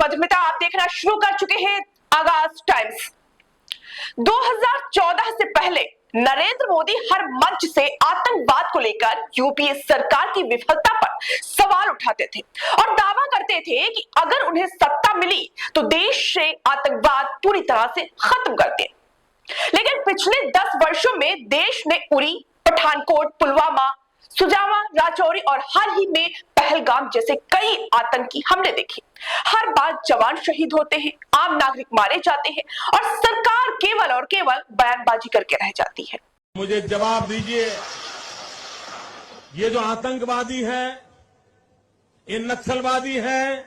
मधुमिता, आप देखना शुरू कर चुके हैं आगाज टाइम्स। 2014 से पहले नरेंद्र मोदी हर मंच से आतंकवाद को लेकर यूपीए सरकार की विफलता पर सवाल उठाते थे और दावा करते थे कि अगर उन्हें सत्ता मिली तो देश से आतंकवाद पूरी तरह से खत्म कर दे। लेकिन पिछले 10 वर्षों में देश ने उरी, पठानकोट, पुलवामा, सुजामा, राजौरी और हाल ही में पहलगाम जैसे कई आतंकी हमले देखे। हर बार जवान शहीद होते हैं, आम नागरिक मारे जाते हैं और सरकार केवल और केवल बयानबाजी करके रह जाती है। मुझे जवाब दीजिए, ये जो आतंकवादी हैं, ये नक्सलवादी हैं,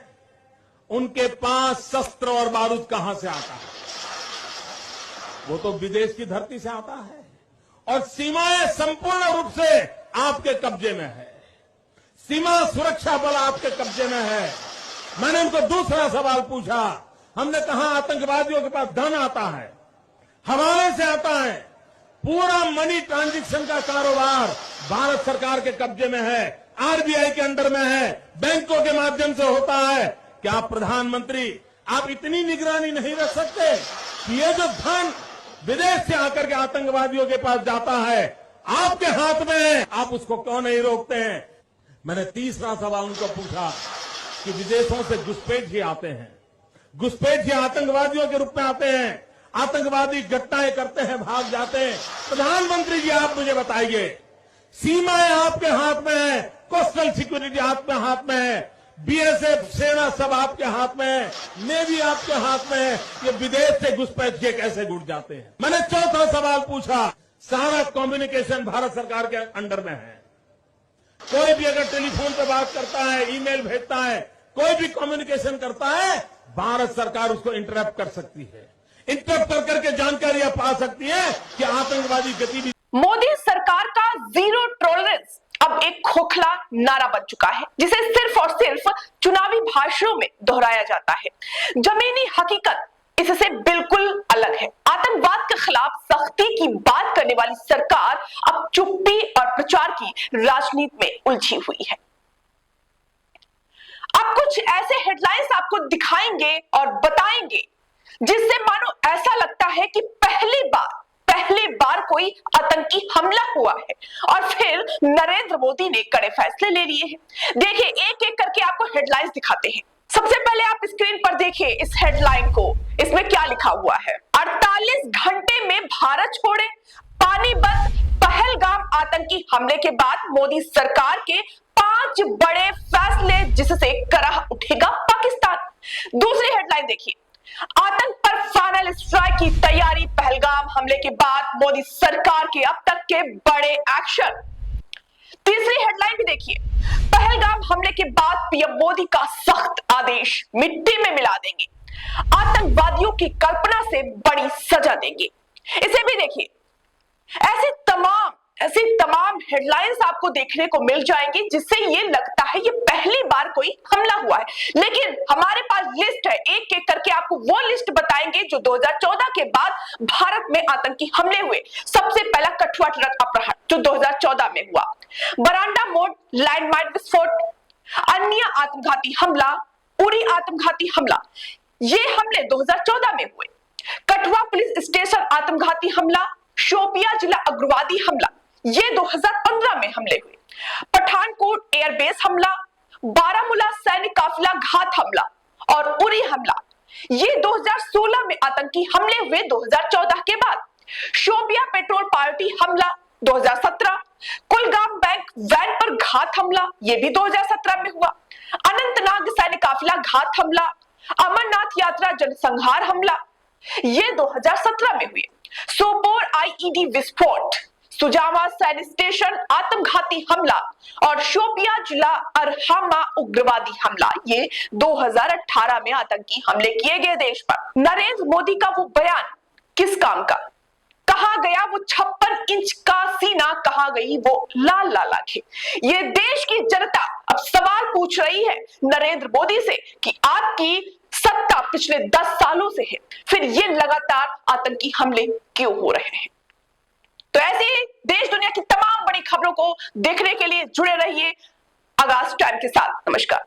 उनके पास शस्त्र और बारूद कहां से आता है? वो तो विदेश की धरती से आता है और सीमाएं संपूर्ण रूप से आपके कब्जे में है। सीमा सुरक्षा बल आपके कब्जे में है। मैंने उनको दूसरा सवाल पूछा, हमने कहा आतंकवादियों के पास धन आता है, हवाले से आता है, पूरा मनी ट्रांजैक्शन का कारोबार भारत सरकार के कब्जे में है, आरबीआई के अंडर में है, बैंकों के माध्यम से होता है। क्या प्रधानमंत्री, आप इतनी निगरानी नहीं रख सकते कि ये जो धन विदेश से आकर के आतंकवादियों के पास जाता है आपके हाथ में है, आप उसको क्यों नहीं रोकते हैं? मैंने तीसरा सवाल उनको पूछा कि विदेशों से घुसपैठ आते हैं, घुसपैठ आतंकवादियों के रूप में आते हैं, आतंकवादी घटनाएं करते हैं, भाग जाते हैं। प्रधानमंत्री जी, आप मुझे बताइए, सीमाएं आपके हाथ में है, कोस्टल सिक्योरिटी आपके हाथ में है, बीएसएफ सेना सब आपके हाथ में है, नेवी आपके हाथ में है, ये विदेश से घुसपैठ के कैसे घुस जाते हैं? मैंने चौथा सवाल पूछा, सारा कम्युनिकेशन भारत सरकार के अंडर में है। कोई भी अगर टेलीफोन पे बात करता है, ईमेल भेजता है, कोई भी कम्युनिकेशन करता है, भारत सरकार उसको इंटरप्ट कर सकती है, इंटरप्ट कर करके जानकारियां पा सकती है कि आतंकवादी गतिविधि। मोदी सरकार का जीरो टॉलरेंस अब एक खोखला नारा बन चुका है, जिसे सिर्फ और सिर्फ चुनावी भाषणों में दोहराया जाता है। जमीनी हकीकत इससे बिल्कुल अलग है। आतंकवाद के खिलाफ सख्ती की बात करने वाली सरकार अब चुप्पी और प्रचार की राजनीति में उलझी हुई है। अब कुछ ऐसे हेडलाइंस आपको दिखाएंगे और बताएंगे जिससे मानो ऐसा लगता है कि पहली बार कोई आतंकी हमला हुआ है और फिर नरेंद्र मोदी ने कड़े फैसले ले लिए हैं। देखिए, एक एक करके आपको हेडलाइंस दिखाते हैं। सबसे पहले आप स्क्रीन पर देखिए इस हेडलाइन को। इसमें क्या लिखा हुआ है? 48 घंटे में भारत छोड़े, पानीपत पहलगाम आतंकी हमले के बाद मोदी सरकार के 5 बड़े फैसले, जिससे कराह उठेगा पाकिस्तान। दूसरी हेडलाइन देखिए, आतंक पर फाइनल स्ट्राइक की तैयारी, पहलगाम हमले के बाद मोदी सरकार के अब तक के बड़े एक्शन। तीसरी हेडलाइन भी देखिए, पहलगाम हमले के बाद पीएम मोदी का सख्त आदेश, मिट्टी में मिला देंगे, आतंकवादियों की कल्पना से बड़ी सजा देंगे। इसे भी देखिए। ऐसे तमाम हेडलाइंस आपको देखने को मिल जाएंगी जिससे ये लगता है ये पहली बार कोई हमला हुआ है। लेकिन हमारे पास लिस्ट है, एक एक करके आपको वो लिस्ट बताएंगे जो 2014 के बाद भारत में आतंकी हमले हुए। सबसे पहला कठुआ ट्रक अपहरण जो 2014 में हुआ, बरांडा मोड़ लैंडमाइन विस्फोट, अन्य आत्मघाती हमला, उरी आत्मघाती हमला, ये हमले 2014 में हुए। कठुआ पुलिस स्टेशन आत्मघाती हमला, शोपिया जिला उग्रवादी हमला, ये 2015 में हमले हुए। पठानकोट एयरबेस हमला, बारामूला सैनिक काफिला घात हमला और उरी हमला, ये 2016 में आतंकी हमले हुए 2014 के बाद। शोपिया पेट्रोल पार्टी हमला 2017, कुलगाम बैंक वैन पर घात हमला, ये भी 2017 में हुआ। अनंतनाग सैनिक काफिला घात हमला, अमरनाथ यात्रा जनसंहार हमला, ये 2017 में हुए। सोपोर आईईडी विस्फोट, सुजामा सैनिक स्टेशन आत्मघाती हमला और शोपिया जिला अरहामा उग्रवादी हमला, ये 2018 में आतंकी हमले किए गए देश पर। नरेंद्र मोदी का वो बयान किस काम का? कहा गया वो 56 इंच का सीना, कहा गई वो लाल लाल आंखें। ये देश की जनता अब सवाल पूछ रही है नरेंद्र मोदी से कि आपकी सत्ता पिछले 10 सालों से है, फिर ये लगातार आतंकी हमले क्यों हो रहे हैं? तो ऐसे देश दुनिया की तमाम बड़ी खबरों को देखने के लिए जुड़े रहिए आगाज टाइम के साथ। नमस्कार।